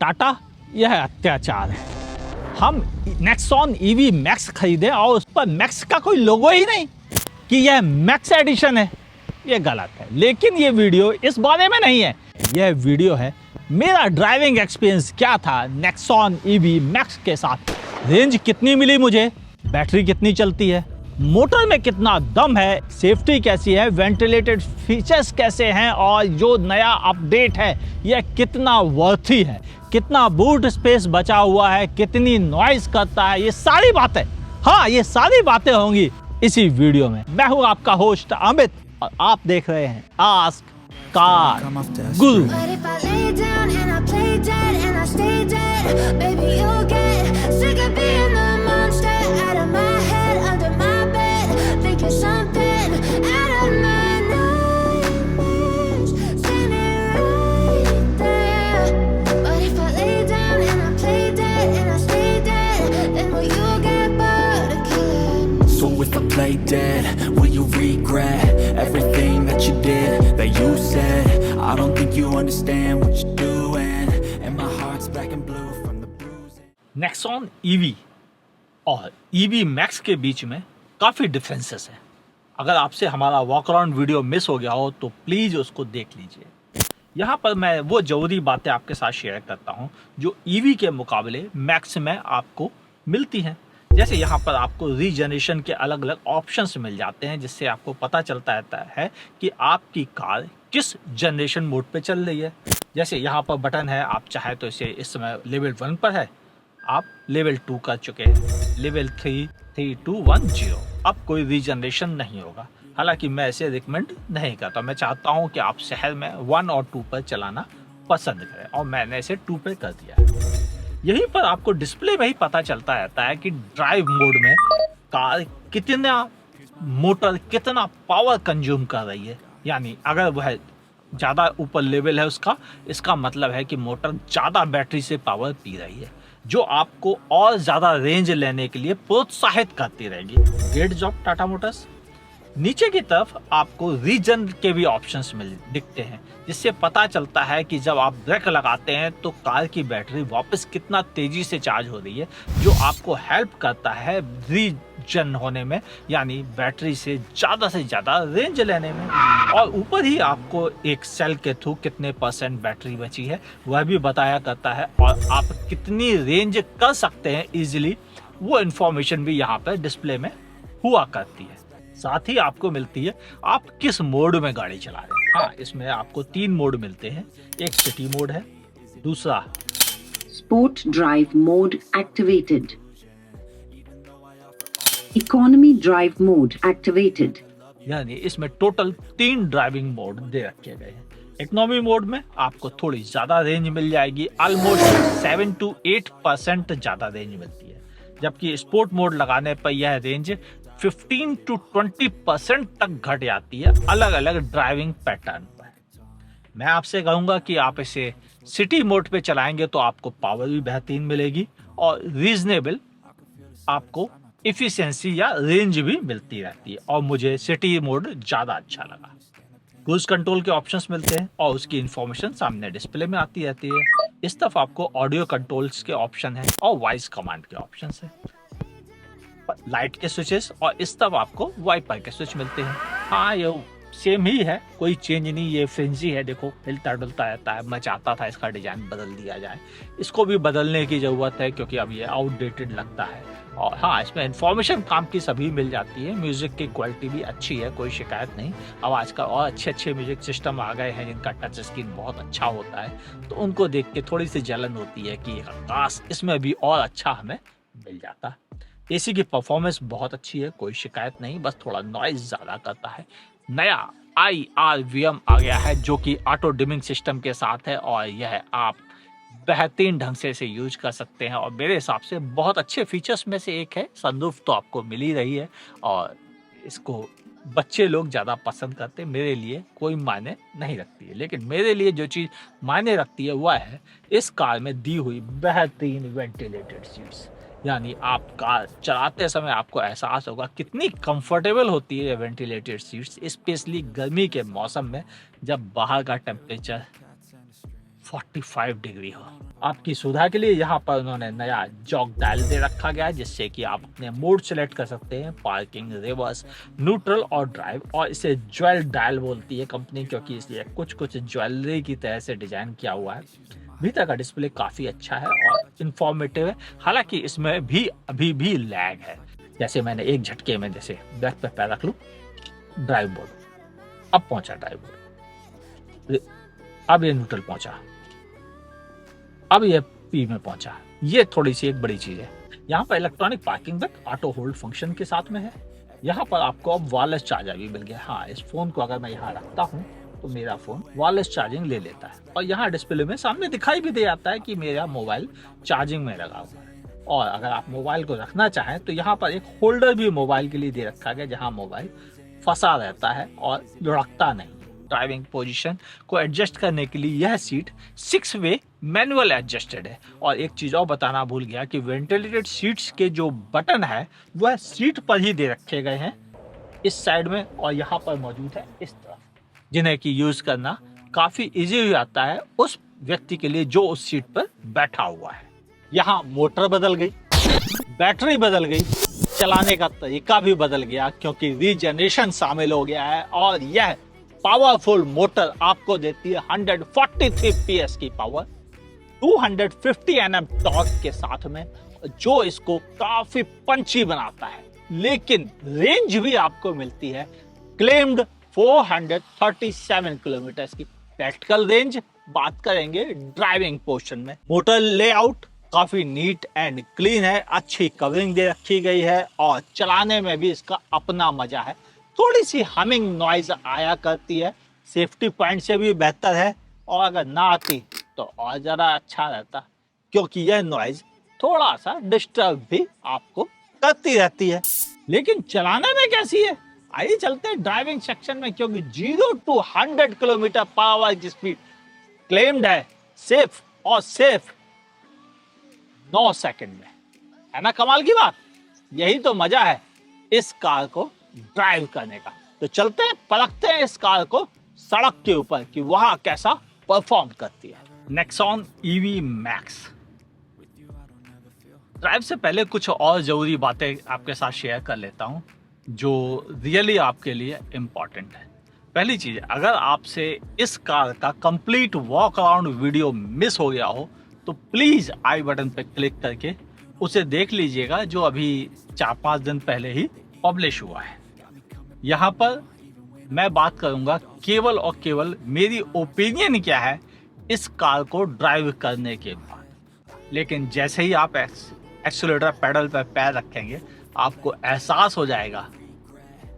टाटा, यह अत्याचार है। हम नेक्सॉन ईवी मैक्स खरीदें और उस पर मैक्स का कोई लोगो ही नहीं कि यह मैक्स एडिशन है, यह गलत है। लेकिन ये वीडियो इस बारे में नहीं है, यह वीडियो है मेरा ड्राइविंग एक्सपीरियंस क्या था नेक्सॉन ईवी मैक्स के साथ। रेंज कितनी मिली मुझे, बैटरी कितनी चलती है, मोटर में कितना दम है, सेफ्टी कैसी है, वेंटिलेटेड फीचर्स कैसे हैं और जो नया अपडेट है यह कितना वर्थी है, कितना बूट स्पेस बचा हुआ है, कितनी नॉइज करता है, ये सारी बातें, हाँ ये सारी बातें होंगी इसी वीडियो में। मैं हूँ आपका होस्ट अमित और आप देख रहे हैं ask car Guru. Play dead, will you regret everything that you did, that you said? I don't think you understand what you're doing, and my heart's black and blue from the bruising. Nexon EV और EV max के बीच में काफ़ी differences हैं। अगर आपसे हमारा walk around video miss हो गया हो तो प्लीज़ उसको देख लीजिए। यहाँ पर मैं वो ज़रूरी बातें आपके साथ शेयर करता हूँ जो ईवी के मुकाबले मैक्स में आपको मिलती हैं। जैसे यहाँ पर आपको रीजनरेशन के अलग अलग ऑप्शंस मिल जाते हैं, जिससे आपको पता चलता रहता है कि आपकी कार किस जनरेशन मोड पे चल रही है। जैसे यहाँ पर बटन है, आप चाहे तो इसे इस समय लेवल 1 पर है, आप लेवल 2 कर चुके हैं, लेवल 3 3 2 1 0। अब कोई रीजनरेशन नहीं होगा। हालांकि मैं इसे रिकमेंड नहीं करता, मैं चाहता हूँ कि आप शहर में 1 और 2 पर चलाना पसंद करें और मैंने इसे 2 पे कर दिया है। यहीं पर आपको डिस्प्ले में ही पता चलता रहता है कि ड्राइव मोड में कार कितना मोटर कितना पावर कंज्यूम कर रही है। यानी अगर वह ज़्यादा ऊपर लेवल है उसका, इसका मतलब है कि मोटर ज़्यादा बैटरी से पावर पी रही है, जो आपको और ज़्यादा रेंज लेने के लिए प्रोत्साहित करती रहेगी। Great job Tata Motors. नीचे की तरफ आपको रीजन के भी ऑप्शंस दिखते हैं, जिससे पता चलता है कि जब आप ब्रेक लगाते हैं तो कार की बैटरी वापस कितना तेजी से चार्ज हो रही है, जो आपको हेल्प करता है रीजन होने में, यानी बैटरी से ज़्यादा रेंज लेने में। और ऊपर ही आपको एक सेल के थ्रू कितने % बैटरी बची है वह भी बताया करता है, और आप कितनी रेंज कर सकते हैं इजीली, वो इन्फॉर्मेशन भी यहाँ पर डिस्प्ले में हुआ करती है। साथ ही आपको मिलती है आप किस मोड में गाड़ी चला रहे हैं। हाँ, इसमें आपको 3 मोड मिलते हैं। एक सिटी मोड है, दूसरा sport drive mode activated, economy drive mode activated. यानी इसमें टोटल 3 ड्राइविंग मोड दे रखे गए हैं। इकोनॉमी मोड में आपको थोड़ी ज्यादा रेंज मिल जाएगी, ऑलमोस्ट 7 to 8% ज्यादा रेंज मिलती है, जबकि स्पोर्ट मोड लगाने पर यह रेंज 15 to 20% तक घट जाती है अलग अलग ड्राइविंग पैटर्न पर। मैं आपसे कहूँगा कि आप इसे सिटी मोड पे चलाएंगे तो आपको पावर भी बेहतरीन मिलेगी और रीजनेबल आपको इफिशिएंसी या रेंज भी मिलती रहती है, और मुझे सिटी मोड ज़्यादा अच्छा लगा। क्रूज कंट्रोल के ऑप्शंस मिलते हैं और उसकी इंफॉर्मेशन सामने डिस्प्ले में आती रहती है। इस तरफ आपको ऑडियो कंट्रोल्स के ऑप्शन है और वॉइस कमांड के ऑप्शन है, लाइट के स्विचेस, और इस तरफ आपको वाइपर के स्विच मिलते हैं। हाँ, ये सेम ही है, कोई चेंज नहीं। ये फ्रेंजी है, देखो हिलता डुलता रहता है। मैं चाहता था इसका डिजाइन बदल दिया जाए, इसको भी बदलने की जरूरत है क्योंकि अब ये आउटडेटेड लगता है। और हाँ, इसमें इंफॉर्मेशन काम की सभी मिल जाती है। म्यूजिक की क्वालिटी भी अच्छी है, कोई शिकायत नहीं। अब आजकल और अच्छे म्यूजिक सिस्टम आ गए हैं जिनका टच स्क्रीन बहुत अच्छा होता है, तो उनको देख के थोड़ी सी जलन होती है कि काश इसमें भी और अच्छा हमें मिल जाता। एसी की परफॉर्मेंस बहुत अच्छी है, कोई शिकायत नहीं, बस थोड़ा नॉइज ज़्यादा करता है। नया IRVM आ गया है जो कि ऑटो डिमिंग सिस्टम के साथ है, और यह आप बेहतरीन ढंग से इसे यूज कर सकते हैं, और मेरे हिसाब से बहुत अच्छे फीचर्स में से एक है। सनरूफ तो आपको मिल ही रही है और इसको बच्चे लोग ज़्यादा पसंद करते हैं, मेरे लिए कोई मायने नहीं रखती है। लेकिन मेरे लिए जो चीज़ मायने रखती है वह है इस कार में दी हुई बेहतरीन वेंटिलेटेड सीट्स। यानी आप कार चलाते समय आपको एहसास होगा कितनी कंफर्टेबल होती है वेंटिलेटेड सीट्स, स्पेशली गर्मी के मौसम में जब बाहर का टेम्परेचर 45 डिग्री हो। आपकी सुविधा के लिए यहाँ पर उन्होंने नया जॉग डायल दे रखा गया है, जिससे कि आप अपने मोड सेलेक्ट कर सकते हैं, पार्किंग, रिवर्स, न्यूट्रल और ड्राइव। और इसे ज्वेल डायल बोलती है कंपनी, क्योंकि इसलिए कुछ कुछ ज्वेलरी की तरह से डिजाइन किया हुआ है। भीतर का डिस्प्ले काफी अच्छा है और इंफॉर्मेटिव है, हालांकि इसमें भी अभी भी लैग है। जैसे मैंने एक झटके में जैसे बैक पे पैर रख लूं, ड्राइव मोड, अब पहुंचा ड्राइव मोड, अब ये न्यूट्रल पहुंचा, अब ये पी में पहुंचा। ये थोड़ी सी एक बड़ी चीज है। यहाँ पर electronic parking brake auto hold function के साथ में है। यहाँ पर आपको अब वायरलेस चार्जर भी मिल गया। हाँ, इस फोन को अगर मैं यहाँ रखता हूँ तो मेरा फोन वायरलेस चार्जिंग ले लेता है, और यहाँ डिस्प्ले में सामने दिखाई भी दे जाता है कि मेरा मोबाइल चार्जिंग में लगा हुआ है। और अगर आप मोबाइल को रखना चाहें तो यहाँ पर एक होल्डर भी मोबाइल के लिए दे रखा गया, जहाँ मोबाइल फंसा रहता है और लुढ़कता नहीं। ड्राइविंग पोजीशन को एडजस्ट करने के लिए यह सीट 6 वे मैनुअल एडजस्टेड है। और एक चीज और बताना भूल गया कि वेंटिलेटेड सीट्स के जो बटन है वह सीट पर ही दे रखे गए हैं, इस साइड में और यहाँ पर मौजूद है इस तरफ, जिन्हें कि यूज करना काफी इजी हो जाता है उस व्यक्ति के लिए जो उस सीट पर बैठा हुआ है। यहाँ मोटर बदल गई, बैटरी बदल गई, चलाने का तरीका भी बदल गया, क्योंकि रीजनरेशन शामिल हो गया है। और यह पावरफुल मोटर आपको देती है 143 PS की पावर, 250 Nm टॉर्क के साथ में, जो इसको काफी पंची बनाता है। लेकिन रेंज भी आपको मिलती है क्लेम्ड 437 किलोमीटर की। प्रैक्टिकल रेंज बात करेंगे ड्राइविंग पोर्शन में। मोटर लेआउट काफी नीट एंड क्लीन है, अच्छी कवरिंग दे रखी गई है और चलाने में भी इसका अपना मजा है। थोड़ी सी हमिंग नॉइज आया करती है, सेफ्टी पॉइंट से भी बेहतर है, और अगर ना आती तो और ज़रा अच्छा रहता, क्योंकि यह नॉइज थोड़ा सा डिस्टर्ब भी आपको करती रहती है। लेकिन चलाने में कैसी है, आइए चलते हैं ड्राइविंग सेक्शन में, क्योंकि 0 to 100 किलोमीटर पर आवर की स्पीड क्लेम्ड है सेफ, और सेफ 9 सेकंड में है ना। कमाल की बात, यही तो मजा है इस कार को ड्राइव करने का। तो चलते हैं, परखते हैं इस कार को सड़क के ऊपर कि वहां कैसा परफॉर्म करती है। Nexon EV max. ड्राइव से पहले कुछ और जरूरी बातें आपके साथ शेयर कर लेता हूं जो रियली आपके लिए इम्पोर्टेंट है। पहली चीज, अगर आपसे इस कार का complete walk around video miss हो गया हो तो प्लीज आई बटन पर क्लिक करके उसे देख लीजिएगा, जो अभी 4-5 दिन पहले ही पब्लिश हुआ है। यहाँ पर मैं बात करूंगा केवल और केवल मेरी ओपिनियन क्या है इस कार को ड्राइव करने के बाद। लेकिन जैसे ही आप एक्सीलरेटर पेडल पर पैर रखेंगे आपको एहसास हो जाएगा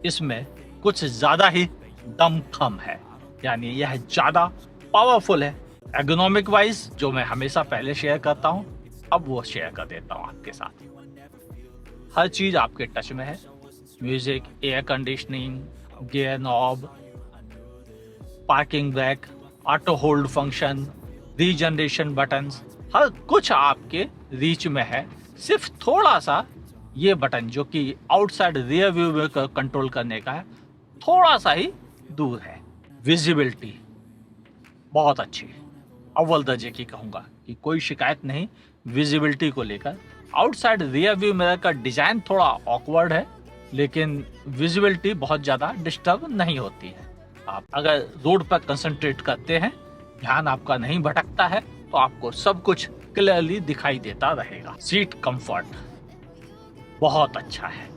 इसमें कुछ ज़्यादा ही दमखम है, यानी यह ज़्यादा पावरफुल है। एर्गोनॉमिक वाइज जो मैं हमेशा पहले शेयर करता हूँ, अब वो शेयर कर देता हूँ आपके साथ। हर चीज़ आपके टच में है, music, air conditioning, gear knob, parking brake, auto hold function, regeneration buttons, हर कुछ आपके रीच में है। सिर्फ थोड़ा सा ये बटन जो कि आउटसाइड रियर व्यू में कंट्रोल करने का है, थोड़ा सा ही दूर है। विजिबिलिटी बहुत अच्छी, अव्वल दर्जे की कहूँगा कि कोई शिकायत नहीं विजिबिलिटी को लेकर। आउटसाइड रियर व्यू मिरर का डिजाइन थोड़ा ऑकवर्ड है, लेकिन विजिबिलिटी बहुत ज़्यादा डिस्टर्ब नहीं होती है। आप अगर रोड पर कंसंट्रेट करते हैं, ध्यान आपका नहीं भटकता है, तो आपको सब कुछ क्लियरली दिखाई देता रहेगा। सीट कंफर्ट बहुत अच्छा है,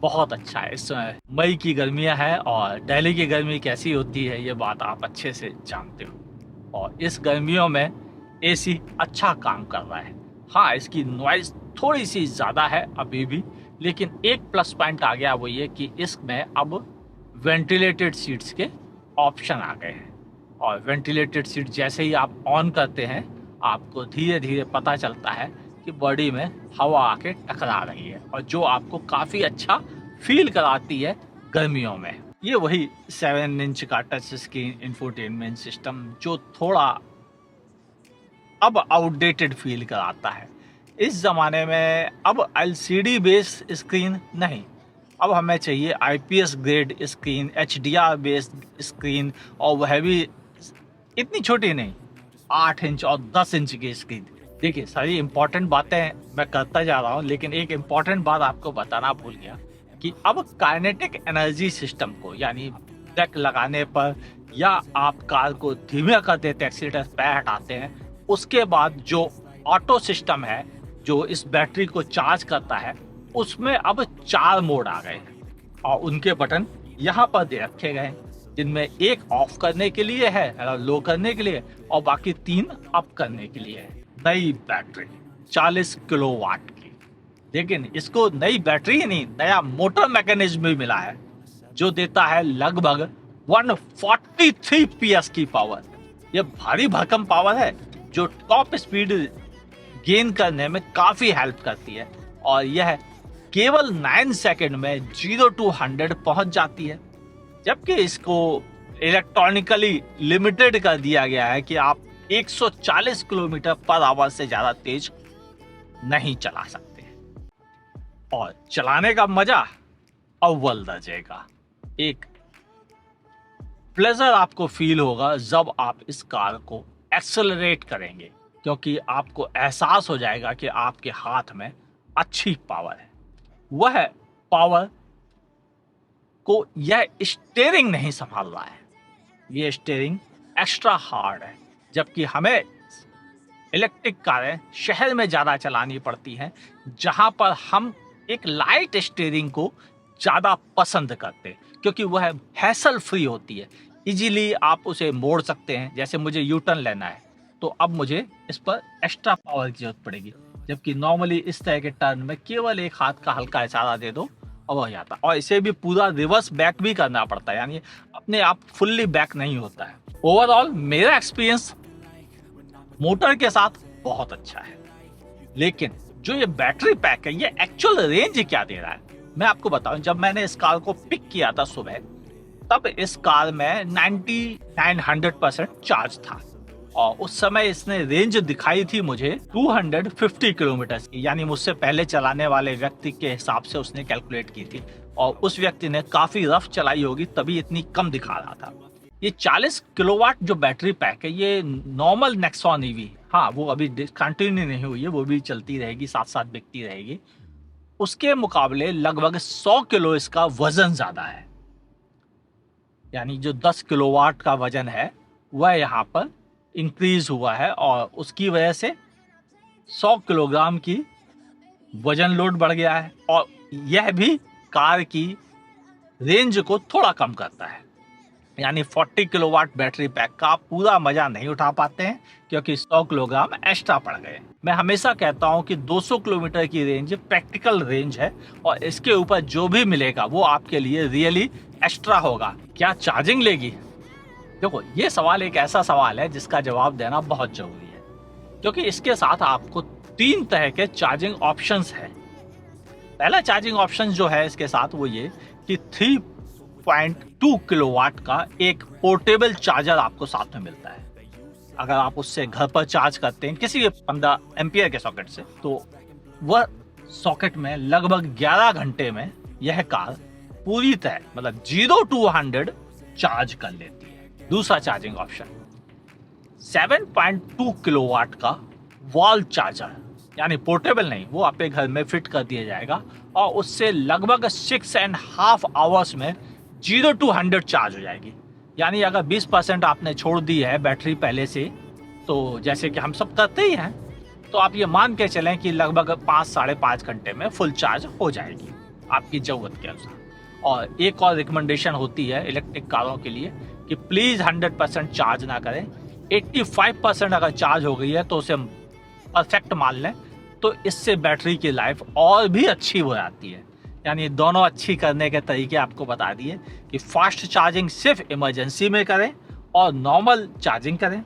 बहुत अच्छा है। इस मई की गर्मियां हैं और दिल्ली की गर्मी कैसी होती है ये बात आप अच्छे से जानते हो, और इस गर्मियों में एसी अच्छा काम कर रहा है। हाँ, इसकी नॉइज थोड़ी सी ज़्यादा है अभी भी, लेकिन एक प्लस पॉइंट आ गया, वो ये कि इसमें अब वेंटिलेटेड सीट्स के ऑप्शन आ गए हैं। और वेंटिलेटेड सीट जैसे ही आप ऑन करते हैं आपको धीरे धीरे पता चलता है कि बॉडी में हवा आके टकरा रही है, और जो आपको काफ़ी अच्छा फील कराती है गर्मियों में। ये वही 7 इंच का टच स्क्रीन इंफोटेनमेंट सिस्टम जो थोड़ा अब आउटडेटेड फील कराता है। इस ज़माने में अब LCD बेस्ड स्क्रीन नहीं, अब हमें चाहिए IPS grade screen, HDR based screen, और वह भी इतनी छोटी नहीं, 8 इंच और 10 इंच की स्क्रीन। देखिए सारी इंपॉर्टेंट बातें मैं करता जा रहा हूँ, लेकिन एक इंपॉर्टेंट बात आपको बताना भूल गया कि अब काइनेटिक एनर्जी सिस्टम को, यानी ब्रेक लगाने पर या आप कार को धीमे कर देते हैं, एक्सीलेटर पैर हटाते हैं, उसके बाद जो ऑटो सिस्टम है जो इस बैटरी को चार्ज करता है, उसमें अब 4 मोड आ गए हैं और उनके बटन यहाँ पर दे रखे गए हैं, जिनमें एक ऑफ करने के लिए है, लो करने के लिए, और बाकी 3 अप करने के लिए है। नई बैटरी 40 किलोवाट की, लेकिन इसको नई बैटरी ही नहीं, नया मोटर मैकेनिज्म भी मिला है जो देता है लगभग 143 PS की पावर। यह भारी भरकम पावर है जो टॉप स्पीड गेन करने में काफी हेल्प करती है, और यह केवल 9 सेकंड में 0 to 100 पहुंच जाती है, जबकि इसको इलेक्ट्रॉनिकली लिमिटेड कर दिया गया है कि आप 140 किलोमीटर पर आवर से ज्यादा तेज नहीं चला सकते। और चलाने का मजा अव्वल दर्जे का। एक प्लेजर आपको फील होगा जब आप इस कार को एक्सेलरेट करेंगे, क्योंकि आपको एहसास हो जाएगा कि आपके हाथ में अच्छी पावर है। वह पावर को यह स्टीयरिंग नहीं संभाल रहा है, ये स्टीयरिंग एक्स्ट्रा हार्ड है, जबकि हमें इलेक्ट्रिक कारें शहर में ज़्यादा चलानी पड़ती हैं, जहां पर हम एक लाइट स्टीयरिंग को ज़्यादा पसंद करते हैं, क्योंकि वह हैसल फ्री होती है। इजीली आप उसे मोड़ सकते हैं। जैसे मुझे यू टर्न लेना है तो अब मुझे इस पर एक्स्ट्रा पावर की जरूरत पड़ेगी, जबकि नॉर्मली इस तरह के टर्न में केवल एक हाथ का हल्का इशारा दे दो और वह जाता है। और इसे भी पूरा रिवर्स बैक भी करना पड़ता है, यानी अपने आप फुल्ली बैक नहीं होता है। ओवरऑल मेरा एक्सपीरियंस मोटर के साथ बहुत अच्छा है, लेकिन जो ये बैटरी पैक है ये एक्चुअल रेंज क्या दे रहा है मैं आपको बताऊं। जब मैंने इस कार को पिक किया था सुबह, तब इस कार में 99-100% चार्ज था, और उस समय इसने रेंज दिखाई थी मुझे 250 किलोमीटर की, यानी मुझसे पहले चलाने वाले व्यक्ति के हिसाब से उसने कैलकुलेट की थी, और उस व्यक्ति ने काफी रफ चलाई होगी तभी इतनी कम दिखा रहा था। ये 40 किलोवाट जो बैटरी पैक है ये नॉर्मल नेक्सॉन ईवी, हाँ वो अभी डिसकंटिन्यू नहीं हुई है, वो भी चलती रहेगी, साथ साथ बिकती रहेगी, उसके मुकाबले लगभग 100 किलो इसका वजन ज्यादा है। यानी जो 10 किलोवाट का वजन है वह यहाँ पर इंक्रीज हुआ है, और उसकी वजह से 100 किलोग्राम की वजन लोड बढ़ गया है, और यह भी कार की रेंज को थोड़ा कम करता है। यानी 40 किलोवाट बैटरी पैक का आप पूरा मजा नहीं उठा पाते हैं, क्योंकि 100 किलोग्राम एक्स्ट्रा पड़ गए। मैं हमेशा कहता हूं कि 200 किलोमीटर की रेंज प्रैक्टिकल रेंज है, और इसके ऊपर जो भी मिलेगा वो आपके लिए रियली एक्स्ट्रा होगा। क्या चार्जिंग लेगी? देखो ये सवाल एक ऐसा सवाल है जिसका जवाब देना बहुत जरूरी है, क्योंकि इसके साथ आपको 3 तरह के चार्जिंग ऑप्शंस है। पहला चार्जिंग ऑप्शन जो है इसके साथ वो ये कि 3.2 किलोवाट का एक पोर्टेबल चार्जर आपको साथ में मिलता है। अगर आप उससे घर पर चार्ज करते हैं किसी 15 एम्पियर के सॉकेट से, तो वह सॉकेट में लगभग 11 घंटे में यह कार पूरी तरह मतलब 0 to 100 चार्ज कर लेती है। दूसरा चार्जिंग ऑप्शन 7.2 किलोवाट का वॉल चार्जर, यानी पोर्टेबल नहीं, वो आपके घर में फिट कर दिया जाएगा, और उससे लगभग 6.5 आवर्स में 0 to 100 चार्ज हो जाएगी। यानी अगर 20% आपने छोड़ दी है बैटरी पहले से, तो जैसे कि हम सब करते ही हैं, तो आप ये मान के चलें कि लगभग 5-5.5 घंटे में फुल चार्ज हो जाएगी आपकी ज़रूरत के अनुसार। और एक और रिकमेंडेशन होती है इलेक्ट्रिक कारों के लिए कि प्लीज़ 100% चार्ज ना करें। 85% अगर चार्ज हो गई है तो उसे परफेक्ट मान लें, तो इससे बैटरी की लाइफ और भी अच्छी हो जाती है। यानी दोनों अच्छी करने के तरीके आपको बता दिए कि फास्ट चार्जिंग सिर्फ इमरजेंसी में करें और नॉर्मल चार्जिंग करें,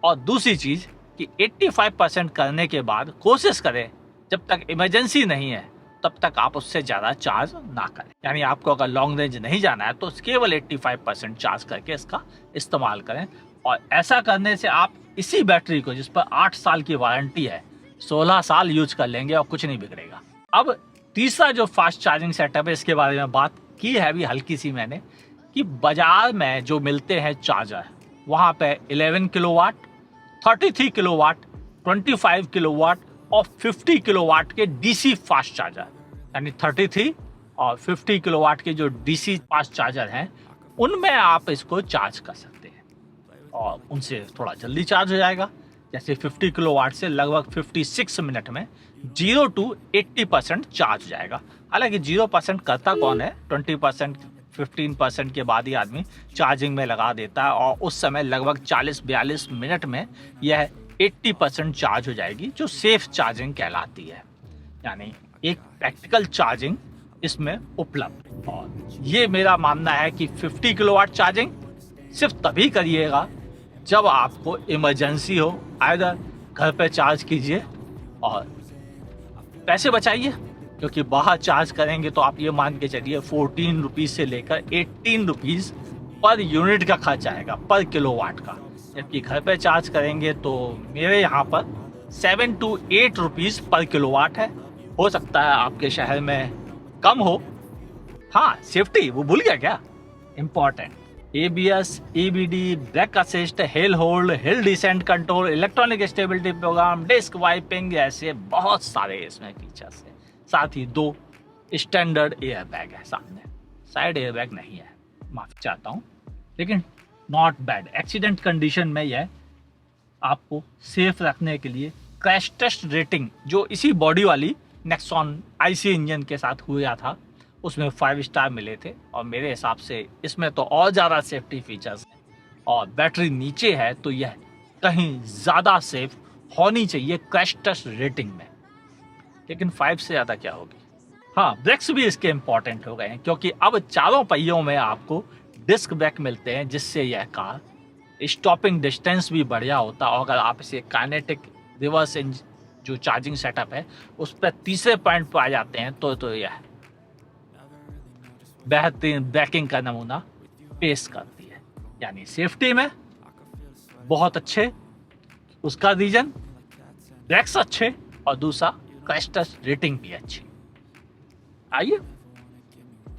और दूसरी चीज़ कि 85% करने के बाद कोशिश करें जब तक इमरजेंसी नहीं है तब तक आप उससे ज़्यादा चार्ज ना करें। यानी आपको अगर लॉन्ग रेंज नहीं जाना है तो केवल 85% चार्ज करके इसका इस्तेमाल करें, और ऐसा करने से आप इसी बैटरी को, जिस पर 8 साल की वारंटी है, 16 साल यूज कर लेंगे और कुछ नहीं बिगड़ेगा। अब तीसरा जो फास्ट चार्जिंग सेटअप है इसके बारे में बात की है अभी हल्की सी मैंने, कि बाजार में जो मिलते हैं चार्जर, वहाँ पे 11 किलोवाट, 33 किलोवाट, 25 किलोवाट और 50 किलोवाट के डीसी फास्ट चार्जर, यानी 33 और 50 किलोवाट के जो डीसी फास्ट चार्जर हैं उनमें आप इसको चार्ज कर सकते हैं और उनसे थोड़ा जल्दी चार्ज हो जाएगा। जैसे 50 किलोवाट से लगभग 56 मिनट में 0 to 80% चार्ज हो जाएगा। हालांकि 0% करता कौन है, 20% 15% के बाद ही आदमी चार्जिंग में लगा देता है और उस समय लगभग 40-42 मिनट में यह 80% चार्ज हो जाएगी, जो सेफ चार्जिंग कहलाती है। यानी एक प्रैक्टिकल चार्जिंग इसमें उपलब्ध। और ये मेरा मानना है कि 50 किलोवाट चार्जिंग सिर्फ तभी करिएगा जब आपको इमरजेंसी हो, आइदर घर पे चार्ज कीजिए और पैसे बचाइए, क्योंकि बाहर चार्ज करेंगे तो आप ये मान के चलिए 14 रुपीज़ से लेकर 18 रुपीज़ पर यूनिट का खर्च आएगा पर किलोवाट का। जबकि घर पे चार्ज करेंगे तो मेरे यहाँ पर 7 to 8 रुपीज़ पर किलोवाट है। हो सकता है आपके शहर में कम हो। हाँ, सेफ्टी वो भूल गया क्या, important. ABS, EBD, brake assist, hill hold, hill descent control, electronic stability program, disc wiping, ऐसे बहुत सारे इसमें फीचर्स हैं। साथ ही 2 स्टैंडर्ड एयर बैग है सामने, साइड एयर बैग नहीं है, माफी चाहता हूँ, लेकिन नॉट बैड। एक्सीडेंट कंडीशन में यह आपको सेफ रखने के लिए क्रैश टेस्ट रेटिंग जो इसी बॉडी वाली नेक्सॉन IC इंजन के साथ हुआ था उसमें 5 स्टार मिले थे। और मेरे हिसाब से इसमें तो और ज़्यादा सेफ्टी फीचर्स हैं और बैटरी नीचे है तो यह कहीं ज़्यादा सेफ होनी चाहिए क्रैश टेस्ट रेटिंग में, लेकिन 5 से ज़्यादा क्या होगी। हाँ, ब्रेक्स भी इसके इम्पॉर्टेंट हो गए हैं क्योंकि अब चारों पहियों में आपको डिस्क ब्रेक मिलते हैं, जिससे यह कार स्टॉपिंग डिस्टेंस भी बढ़िया होता है। और अगर आप इसे काइनेटिक रिवर्स जो चार्जिंग सेटअप है उस पर तीसरे पॉइंट पर आ जाते हैं तो यह बेहतरीन ब्रेकिंग का नमूना पेश करती है। यानी सेफ्टी में बहुत अच्छे, उसका रीजन ब्रेक्स अच्छे और दूसरा क्रैश टेस्ट रेटिंग भी अच्छी। आइए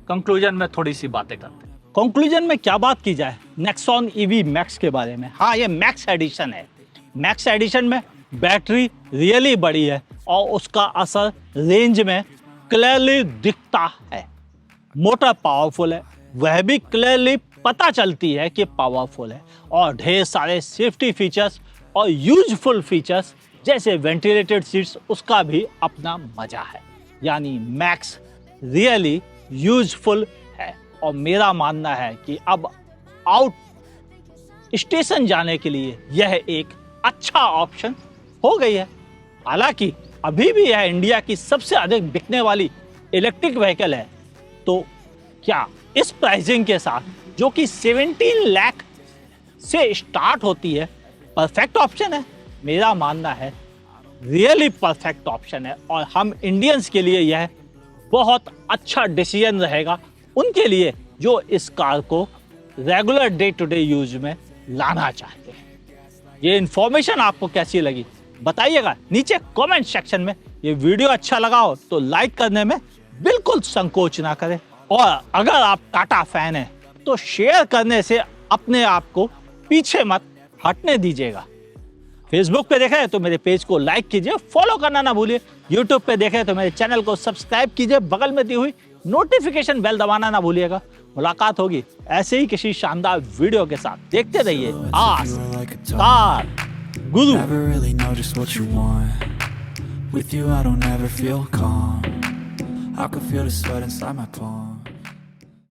कंक्लूजन में थोड़ी सी बातें करते हैं। कंक्लूजन में क्या बात की जाए नेक्सॉन EV मैक्स के बारे में। हाँ, ये मैक्स एडिशन है। मैक्स एडिशन में बैटरी रियली बड़ी है और उसका असर रेंज में क्लियरली दिखता है। मोटर पावरफुल है, वह भी क्लियरली पता चलती है कि पावरफुल है। और ढेर सारे सेफ्टी फीचर्स और यूजफुल फीचर्स जैसे वेंटिलेटेड सीट्स, उसका भी अपना मजा है। यानी मैक्स रियली यूजफुल है। और मेरा मानना है कि अब आउट स्टेशन जाने के लिए यह एक अच्छा ऑप्शन हो गई है। हालांकि अभी भी यह इंडिया की सबसे अधिक बिकने वाली इलेक्ट्रिक व्हीकल है, तो क्या इस प्राइसिंग के साथ जो कि 17 लाख से स्टार्ट होती है परफेक्ट ऑप्शन है? मेरा मानना है रियली परफेक्ट ऑप्शन है और हम इंडियंस के लिए यह बहुत अच्छा डिसीजन रहेगा, उनके लिए जो इस कार को regular day to day use में लाना चाहते हैं। ये इन्फॉर्मेशन आपको कैसी लगी बताइएगा नीचे कमेंट सेक्शन में। ये वीडियो अच्छा लगा हो तो लाइक करने में बिल्कुल संकोच ना करें और अगर आप टाटा फैन हैं तो शेयर करने से अपने आप को पीछे मत हटने दीजिएगा। फेसबुक पे देखें तो मेरे पेज को लाइक कीजिए, फॉलो करना ना भूलिए। यूट्यूब पे देखें तो मेरे चैनल को सब्सक्राइब कीजिए, बगल में दी हुई नोटिफिकेशन बेल दबाना ना भूलिएगा। मुलाकात होगी ऐसे ही किसी शानदार वीडियो के साथ। देखते रहिए आज car Guru. Never really know just what you want. With you I don't ever feel calm. I can feel the sweat inside my palms.